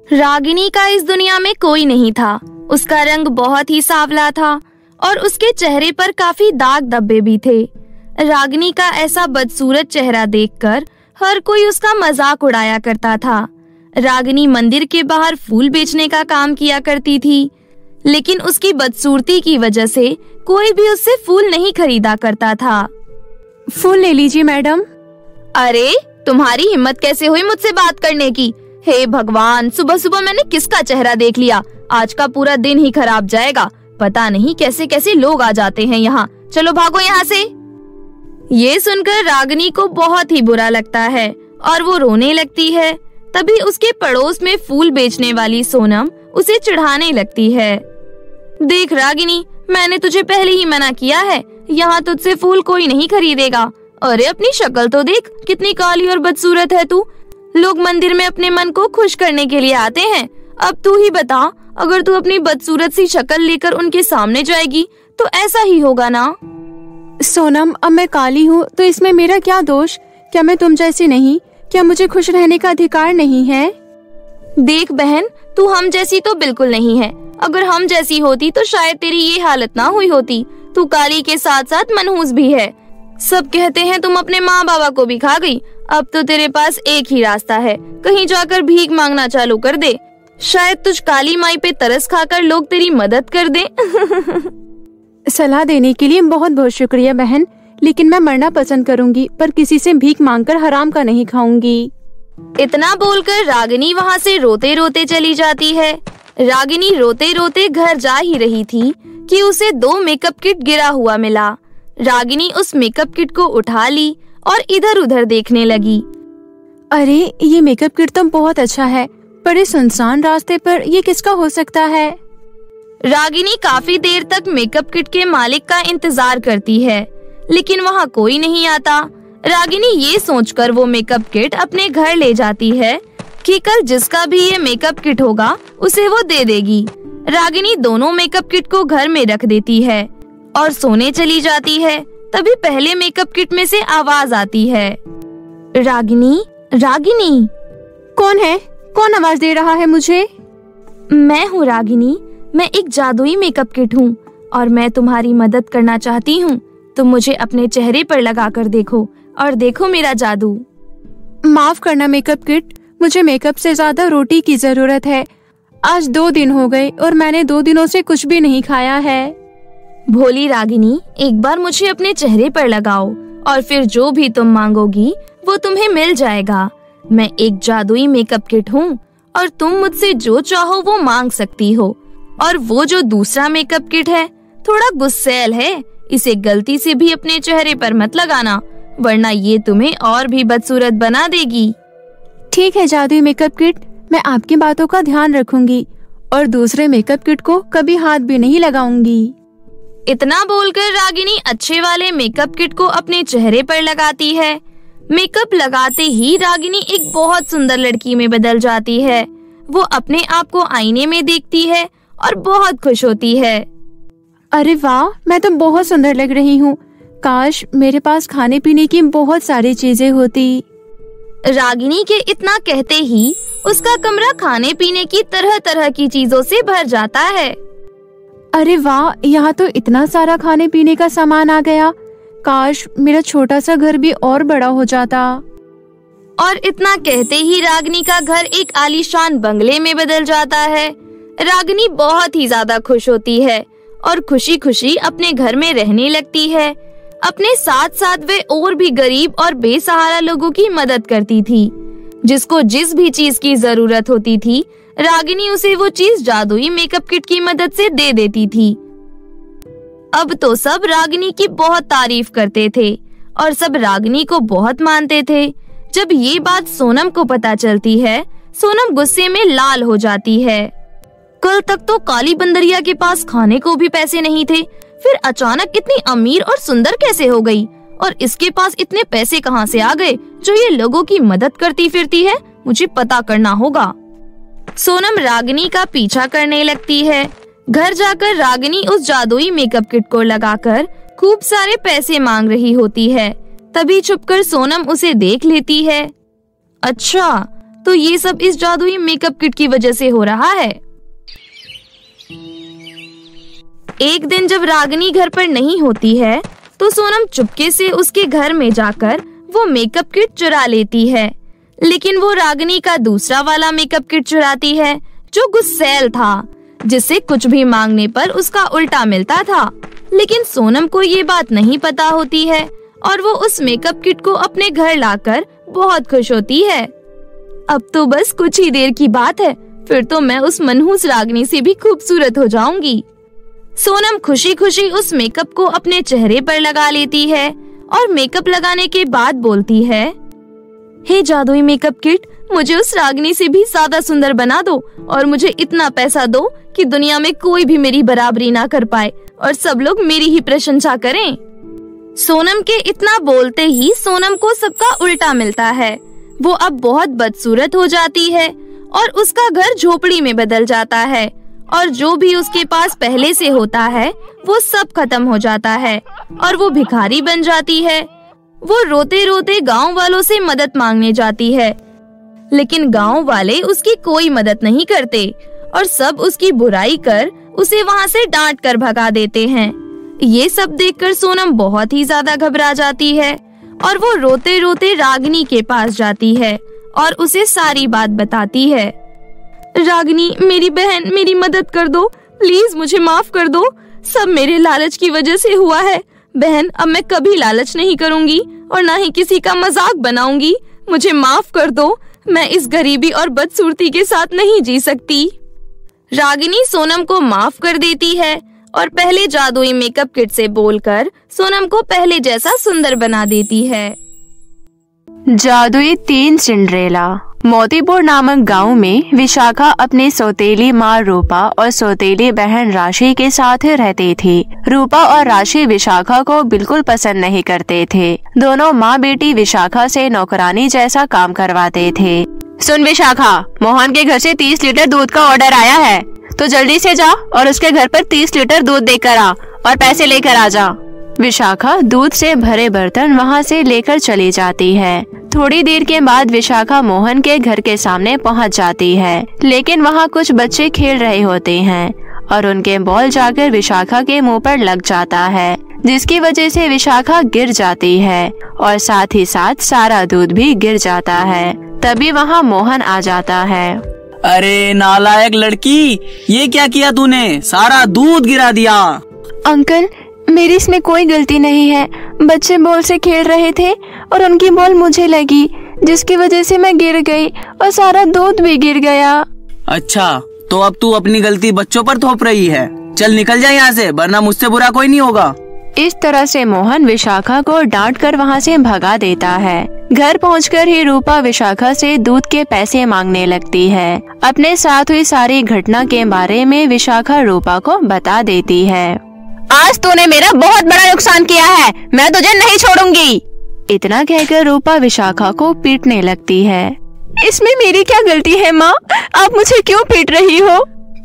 रागिनी का इस दुनिया में कोई नहीं था। उसका रंग बहुत ही सांवला था और उसके चेहरे पर काफी दाग धब्बे भी थे। रागिनी का ऐसा बदसूरत चेहरा देखकर हर कोई उसका मजाक उड़ाया करता था। रागिनी मंदिर के बाहर फूल बेचने का काम किया करती थी, लेकिन उसकी बदसूरती की वजह से कोई भी उससे फूल नहीं खरीदा करता था। फूल ले लीजिए मैडम। अरे तुम्हारी हिम्मत कैसे हुई मुझसे बात करने की? हे भगवान, सुबह सुबह मैंने किसका चेहरा देख लिया। आज का पूरा दिन ही खराब जाएगा। पता नहीं कैसे कैसे लोग आ जाते हैं यहाँ। चलो भागो यहाँ से। ये सुनकर रागिनी को बहुत ही बुरा लगता है और वो रोने लगती है। तभी उसके पड़ोस में फूल बेचने वाली सोनम उसे चिढ़ाने लगती है। देख रागिनी, मैंने तुझे पहले ही मना किया है, यहाँ तुझसे फूल कोई नहीं खरीदेगा। अरे अपनी शक्ल तो देख, कितनी काली और बदसूरत है तू। लोग मंदिर में अपने मन को खुश करने के लिए आते हैं। अब तू ही बता, अगर तू अपनी बदसूरत सी शक्ल लेकर उनके सामने जाएगी तो ऐसा ही होगा ना। सोनम, अब मैं काली हूँ तो इसमें मेरा क्या दोष? क्या मैं तुम जैसी नहीं? क्या मुझे खुश रहने का अधिकार नहीं है? देख बहन, तू हम जैसी तो बिल्कुल नहीं है। अगर हम जैसी होती तो शायद तेरी ये हालत ना हुई होती। तू काली के साथ साथ मनहूस भी है। सब कहते हैं तुम अपने माँ बाबा को भी खा गई। अब तो तेरे पास एक ही रास्ता है, कहीं जाकर भीख मांगना चालू कर दे। शायद तुझ काली माई पे तरस खाकर लोग तेरी मदद कर दें। सलाह देने के लिए बहुत बहुत शुक्रिया बहन, लेकिन मैं मरना पसंद करूंगी, पर किसी से भीख मांगकर हराम का नहीं खाऊंगी। इतना बोलकर रागिनी वहाँ से रोते रोते चली जाती है। रागिनी रोते रोते घर जा ही रही थी कि उसे 2 मेकअप किट गिरा हुआ मिला। रागिनी उस मेकअप किट को उठा ली और इधर उधर देखने लगी। अरे ये मेकअप किट तो बहुत अच्छा है, पर इस सुनसान रास्ते पर ये किसका हो सकता है? रागिनी काफी देर तक मेकअप किट के मालिक का इंतजार करती है, लेकिन वहाँ कोई नहीं आता। रागिनी ये सोचकर वो मेकअप किट अपने घर ले जाती है कि कल जिसका भी ये मेकअप किट होगा उसे वो दे देगी। रागिनी दोनों मेकअप किट को घर में रख देती है और सोने चली जाती है। तभी पहले मेकअप किट में से आवाज आती है, रागिनी, रागिनी। कौन है? कौन आवाज दे रहा है मुझे? मैं हूँ रागिनी। मैं एक जादुई मेकअप किट हूँ और मैं तुम्हारी मदद करना चाहती हूँ। तुम मुझे अपने चेहरे पर लगाकर देखो और देखो मेरा जादू। माफ करना मेकअप किट, मुझे मेकअप से ज्यादा रोटी की जरूरत है। आज 2 दिन हो गए और मैंने 2 दिनों से कुछ भी नहीं खाया है। भोली रागिनी, एक बार मुझे अपने चेहरे पर लगाओ और फिर जो भी तुम मांगोगी वो तुम्हें मिल जाएगा। मैं एक जादुई मेकअप किट हूँ और तुम मुझसे जो चाहो वो मांग सकती हो। और वो जो दूसरा मेकअप किट है थोड़ा गुस्सैल है, इसे गलती से भी अपने चेहरे पर मत लगाना, वरना ये तुम्हें और भी बदसूरत बना देगी। ठीक है जादुई मेकअप किट, मैं आपकी बातों का ध्यान रखूंगी और दूसरे मेकअप किट को कभी हाथ भी नहीं लगाऊंगी। इतना बोलकर रागिनी अच्छे वाले मेकअप किट को अपने चेहरे पर लगाती है। मेकअप लगाते ही रागिनी एक बहुत सुंदर लड़की में बदल जाती है। वो अपने आप को आईने में देखती है और बहुत खुश होती है। अरे वाह, मैं तो बहुत सुंदर लग रही हूँ। काश मेरे पास खाने पीने की बहुत सारी चीजें होती। रागिनी के इतना कहते ही उसका कमरा खाने पीने की तरह तरह की चीजों से भर जाता है। अरे वाह, यहाँ तो इतना सारा खाने पीने का सामान आ गया। काश मेरा छोटा सा घर भी और बड़ा हो जाता। और इतना कहते ही रागिनी का घर एक आलीशान बंगले में बदल जाता है। रागिनी बहुत ही ज्यादा खुश होती है और खुशी खुशी अपने घर में रहने लगती है। अपने साथ साथ वे और भी गरीब और बेसहारा लोगों की मदद करती थी। जिसको जिस भी चीज की जरूरत होती थी, रागिनी उसे वो चीज जादुई मेकअप किट की मदद से दे देती थी। अब तो सब रागिनी की बहुत तारीफ करते थे और सब रागिनी को बहुत मानते थे। जब ये बात सोनम को पता चलती है, सोनम गुस्से में लाल हो जाती है। कल तक तो काली बंदरिया के पास खाने को भी पैसे नहीं थे, फिर अचानक इतनी अमीर और सुंदर कैसे हो गई? और इसके पास इतने पैसे कहाँ से आ गए जो ये लोगों की मदद करती फिरती है? मुझे पता करना होगा। सोनम रागिनी का पीछा करने लगती है। घर जाकर रागिनी उस जादुई मेकअप किट को लगाकर खूब सारे पैसे मांग रही होती है। तभी छुपकर सोनम उसे देख लेती है। अच्छा, तो ये सब इस जादुई मेकअप किट की वजह से हो रहा है। एक दिन जब रागिनी घर पर नहीं होती है तो सोनम चुपके से उसके घर में जाकर वो मेकअप किट चुरा लेती है, लेकिन वो रागिनी का दूसरा वाला मेकअप किट चुराती है जो गुस्सैल था, जिससे कुछ भी मांगने पर उसका उल्टा मिलता था। लेकिन सोनम को ये बात नहीं पता होती है और वो उस मेकअप किट को अपने घर लाकर बहुत खुश होती है। अब तो बस कुछ ही देर की बात है, फिर तो मैं उस मनहूस रागिनी से भी खूबसूरत हो जाऊंगी। सोनम खुशी खुशी उस मेकअप को अपने चेहरे पर लगा लेती है और मेकअप लगाने के बाद बोलती है, हे जादुई मेकअप किट, मुझे उस रागिनी से भी ज्यादा सुंदर बना दो और मुझे इतना पैसा दो कि दुनिया में कोई भी मेरी बराबरी ना कर पाए और सब लोग मेरी ही प्रशंसा करें। सोनम के इतना बोलते ही सोनम को सबका उल्टा मिलता है। वो अब बहुत बदसूरत हो जाती है और उसका घर झोपड़ी में बदल जाता है और जो भी उसके पास पहले से होता है वो सब खत्म हो जाता है और वो भिखारी बन जाती है। वो रोते रोते गांव वालों से मदद मांगने जाती है, लेकिन गांव वाले उसकी कोई मदद नहीं करते और सब उसकी बुराई कर उसे वहां से डांट कर भगा देते हैं। ये सब देखकर सोनम बहुत ही ज्यादा घबरा जाती है और वो रोते रोते रागिनी के पास जाती है और उसे सारी बात बताती है। रागिनी, मेरी बहन, मेरी मदद कर दो, प्लीज मुझे माफ कर दो, सब मेरे लालच की वजह से हुआ है। बहन, अब मैं कभी लालच नहीं करूंगी और ना ही किसी का मजाक बनाऊंगी, मुझे माफ कर दो, मैं इस गरीबी और बदसूरती के साथ नहीं जी सकती। रागिनी सोनम को माफ कर देती है और पहले जादुई मेकअप किट से बोलकर सोनम को पहले जैसा सुंदर बना देती है। जादुई 3 सिंड्रेला। मोतीपुर नामक गांव में विशाखा अपनी सौतेली माँ रूपा और सौतेली बहन राशि के साथ रहती थी। रूपा और राशि विशाखा को बिल्कुल पसंद नहीं करते थे। दोनों माँ बेटी विशाखा से नौकरानी जैसा काम करवाते थे। सुन विशाखा, मोहन के घर से 30 लीटर दूध का ऑर्डर आया है, तो जल्दी से जा और उसके घर पर 30 लीटर दूध देकर आ और पैसे लेकर आ जा। विशाखा दूध से भरे बर्तन वहाँ से लेकर चली जाती है। थोड़ी देर के बाद विशाखा मोहन के घर के सामने पहुँच जाती है, लेकिन वहाँ कुछ बच्चे खेल रहे होते हैं और उनके बॉल जाकर विशाखा के मुंह पर लग जाता है, जिसकी वजह से विशाखा गिर जाती है और साथ ही साथ सारा दूध भी गिर जाता है। तभी वहाँ मोहन आ जाता है। अरे नालायक लड़की, ये क्या किया तूने? सारा दूध गिरा दिया। अंकल, मेरी इसमें कोई गलती नहीं है। बच्चे बॉल से खेल रहे थे और उनकी बॉल मुझे लगी, जिसकी वजह से मैं गिर गई और सारा दूध भी गिर गया। अच्छा, तो अब तू अपनी गलती बच्चों पर थोप रही है। चल निकल जा यहाँ से, वरना मुझसे बुरा कोई नहीं होगा। इस तरह से मोहन विशाखा को डांट कर वहाँ से भगा देता है। घर पहुंचकर ही रूपा विशाखा से दूध के पैसे मांगने लगती है। अपने साथ हुई सारी घटना के बारे में विशाखा रूपा को बता देती है। आज तूने मेरा बहुत बड़ा नुकसान किया है, मैं तुझे नहीं छोड़ूंगी। इतना कहकर रूपा विशाखा को पीटने लगती है। इसमें मेरी क्या गलती है माँ, आप मुझे क्यों पीट रही हो?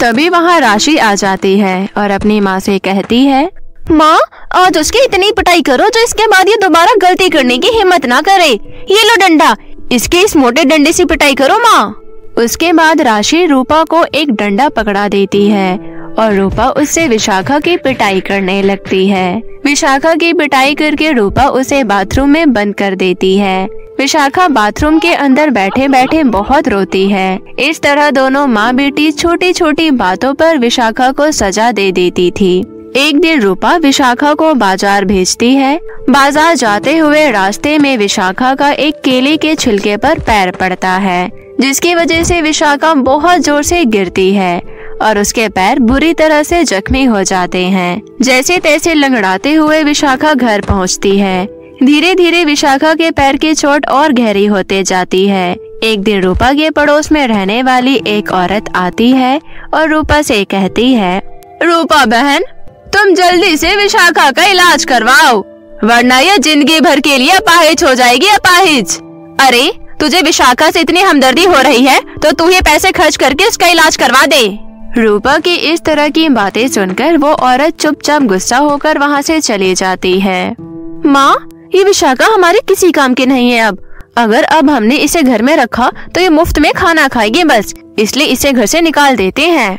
तभी वहाँ राशि आ जाती है और अपनी माँ से कहती है, माँ, आज उसकी इतनी पिटाई करो जो इसके बाद ये दोबारा गलती करने की हिम्मत ना करे। ये लो डंडा, इसके इस मोटे डंडे से पिटाई करो माँ। उसके बाद राशि रूपा को एक डंडा पकड़ा देती है और रूपा उससे विशाखा की पिटाई करने लगती है। विशाखा की पिटाई करके रूपा उसे बाथरूम में बंद कर देती है। विशाखा बाथरूम के अंदर बैठे बैठे बहुत रोती है। इस तरह दोनों माँ बेटी छोटी छोटी बातों पर विशाखा को सजा दे देती थी। एक दिन रूपा विशाखा को बाजार भेजती है। बाजार जाते हुए रास्ते में विशाखा का एक केले के छिलके पर पैर पड़ता है, जिसकी वजह से विशाखा बहुत जोर से गिरती है और उसके पैर बुरी तरह से जख्मी हो जाते हैं। जैसे तैसे लंगड़ाते हुए विशाखा घर पहुंचती है। धीरे धीरे विशाखा के पैर की चोट और गहरी होते जाती है। एक दिन रूपा के पड़ोस में रहने वाली एक औरत आती है और रूपा से कहती है, रूपा बहन, तुम जल्दी से विशाखा का इलाज करवाओ, वरना यह जिंदगी भर के लिए अपाहिज हो जाएगी। अपाहिज? अरे, तुझे विशाखा से इतनी हमदर्दी हो रही है तो तू ये पैसे खर्च करके इसका इलाज करवा दे। रूपा की इस तरह की बातें सुनकर वो औरत चुपचाप गुस्सा होकर वहाँ से चली जाती है। माँ, ये विशाखा हमारे किसी काम की नहीं है। अब अगर अब हमने इसे घर में रखा तो ये मुफ्त में खाना खाएगी बस, इसलिए इसे घर से निकाल देते हैं।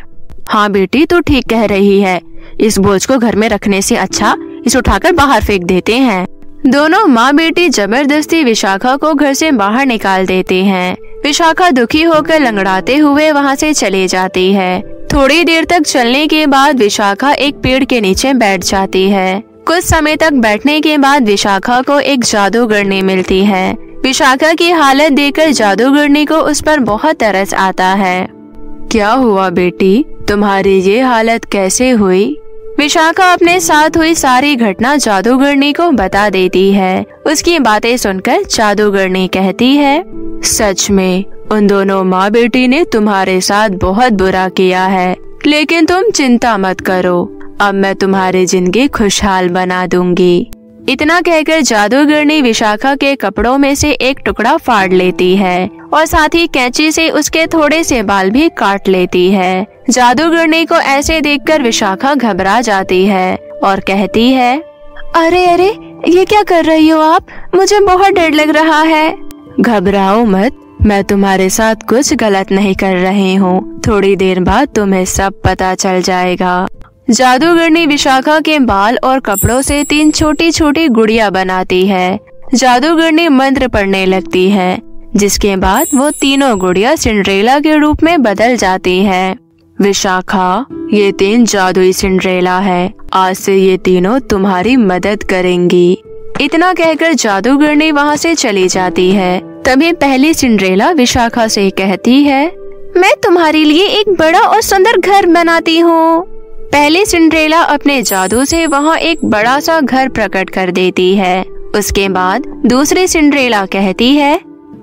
हाँ बेटी, तू ठीक कह रही है, इस बोझ को घर में रखने से अच्छा इसे उठाकर बाहर फेंक देते हैं। दोनों माँ बेटी जबरदस्ती विशाखा को घर से बाहर निकाल देते हैं। विशाखा दुखी होकर लंगड़ाते हुए वहाँ से चली जाती है। थोड़ी देर तक चलने के बाद विशाखा एक पेड़ के नीचे बैठ जाती है। कुछ समय तक बैठने के बाद विशाखा को एक जादूगरनी मिलती है। विशाखा की हालत देखकर जादूगरनी को उस पर बहुत तरस आता है। क्या हुआ बेटी, तुम्हारी ये हालत कैसे हुई? विशाखा अपने साथ हुई सारी घटना जादूगरनी को बता देती है। उसकी बातें सुनकर जादूगरनी कहती है, सच में उन दोनों माँ बेटी ने तुम्हारे साथ बहुत बुरा किया है, लेकिन तुम चिंता मत करो, अब मैं तुम्हारी जिंदगी खुशहाल बना दूंगी। इतना कहकर जादूगरनी विशाखा के कपड़ों में से एक टुकड़ा फाड़ लेती है और साथ ही कैंची से उसके थोड़े से बाल भी काट लेती है। जादूगरनी को ऐसे देखकर विशाखा घबरा जाती है और कहती है, अरे अरे, ये क्या कर रही हो आप? मुझे बहुत डर लग रहा है। घबराओ मत, मैं तुम्हारे साथ कुछ गलत नहीं कर रही हूँ, थोड़ी देर बाद तुम्हें सब पता चल जाएगा। जादूगरनी विशाखा के बाल और कपड़ों से 3 छोटी छोटी गुड़िया बनाती है। जादूगरनी मंत्र पढ़ने लगती है, जिसके बाद वो तीनों गुड़िया सिंड्रेला के रूप में बदल जाती है। विशाखा, ये 3 जादुई सिंड्रेला है, आज से ये तीनों तुम्हारी मदद करेंगी। इतना कहकर जादूगरनी वहाँ से चली जाती है। तभी पहली सिंड्रेला विशाखा से कहती है, मैं तुम्हारे लिए एक बड़ा और सुंदर घर बनाती हूँ। पहली सिंड्रेला अपने जादू से वहाँ एक बड़ा सा घर प्रकट कर देती है। उसके बाद दूसरी सिंड्रेला कहती है,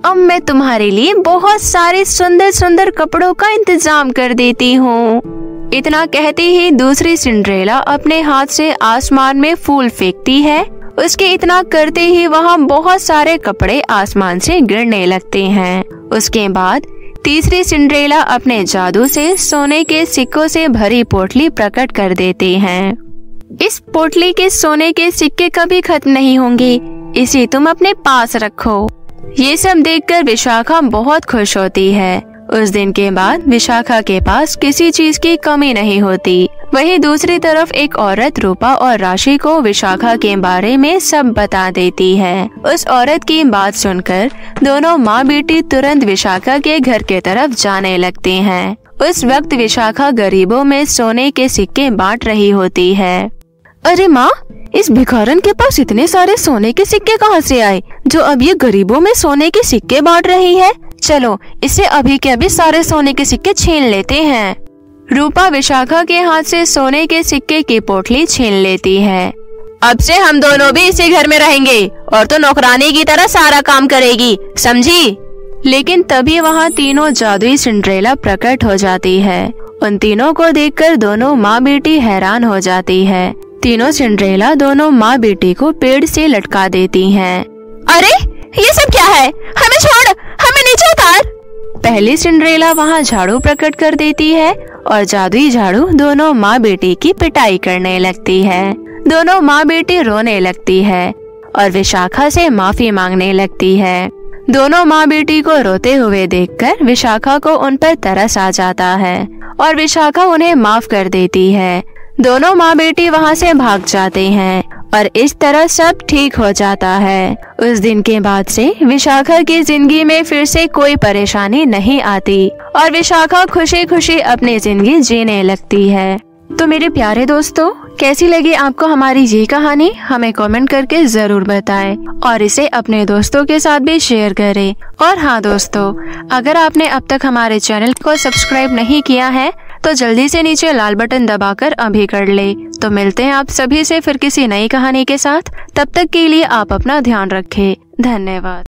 अब मैं तुम्हारे लिए बहुत सारे सुंदर सुंदर कपड़ों का इंतजाम कर देती हूँ। इतना कहती ही दूसरी सिंड्रेला अपने हाथ से आसमान में फूल फेंकती है। उसके इतना करते ही वहाँ बहुत सारे कपड़े आसमान से गिरने लगते हैं। उसके बाद तीसरी सिंड्रेला अपने जादू से सोने के सिक्कों से भरी पोटली प्रकट कर देते हैं। इस पोटली के सोने के सिक्के कभी खत्म नहीं होंगे, इसे तुम अपने पास रखो। ये सब देखकर विशाखा बहुत खुश होती है। उस दिन के बाद विशाखा के पास किसी चीज की कमी नहीं होती। वहीं दूसरी तरफ एक औरत रूपा और राशि को विशाखा के बारे में सब बता देती है। उस औरत की बात सुनकर दोनों माँ बेटी तुरंत विशाखा के घर के तरफ जाने लगते हैं। उस वक्त विशाखा गरीबों में सोने के सिक्के बांट रही होती है। अरे माँ, इस भिखारन के पास इतने सारे सोने के सिक्के कहाँ से आए, जो अब ये गरीबों में सोने के सिक्के बांट रही है? चलो, इसे अभी के अभी सारे सोने के सिक्के छीन लेते हैं। रूपा विशाखा के हाथ से सोने के सिक्के की पोटली छीन लेती है। अब से हम दोनों भी इसी घर में रहेंगे और तो नौकरानी की तरह सारा काम करेगी, समझी? लेकिन तभी वहाँ तीनों जादुई सिंड्रेला प्रकट हो जाती है। उन तीनों को देखकर दोनों माँ बेटी हैरान हो जाती है। तीनों सिंड्रेला दोनों माँ बेटी को पेड़ से लटका देती हैं। अरे ये सब क्या है? हमें छोड़, हमें नीचे उतार। पहली सिंड्रेला वहाँ झाड़ू प्रकट कर देती है और जादुई झाड़ू दोनों माँ बेटी की पिटाई करने लगती है। दोनों माँ बेटी रोने लगती है और विशाखा से माफी मांगने लगती है। दोनों माँ बेटी को रोते हुए देखकर विशाखा को उन पर तरस आ जाता है और विशाखा उन्हें माफ कर देती है। दोनों माँ बेटी वहाँ से भाग जाते हैं और इस तरह सब ठीक हो जाता है। उस दिन के बाद से विशाखा की जिंदगी में फिर से कोई परेशानी नहीं आती और विशाखा खुशी खुशी अपनी जिंदगी जीने लगती है। तो मेरे प्यारे दोस्तों, कैसी लगी आपको हमारी ये कहानी? हमें कमेंट करके जरूर बताएं और इसे अपने दोस्तों के साथ भी शेयर करें। और हाँ दोस्तों, अगर आपने अब तक हमारे चैनल को सब्सक्राइब नहीं किया है तो जल्दी से नीचे लाल बटन दबाकर अभी कर ले। तो मिलते हैं आप सभी से फिर किसी नई कहानी के साथ। तब तक के लिए आप अपना ध्यान रखें। धन्यवाद।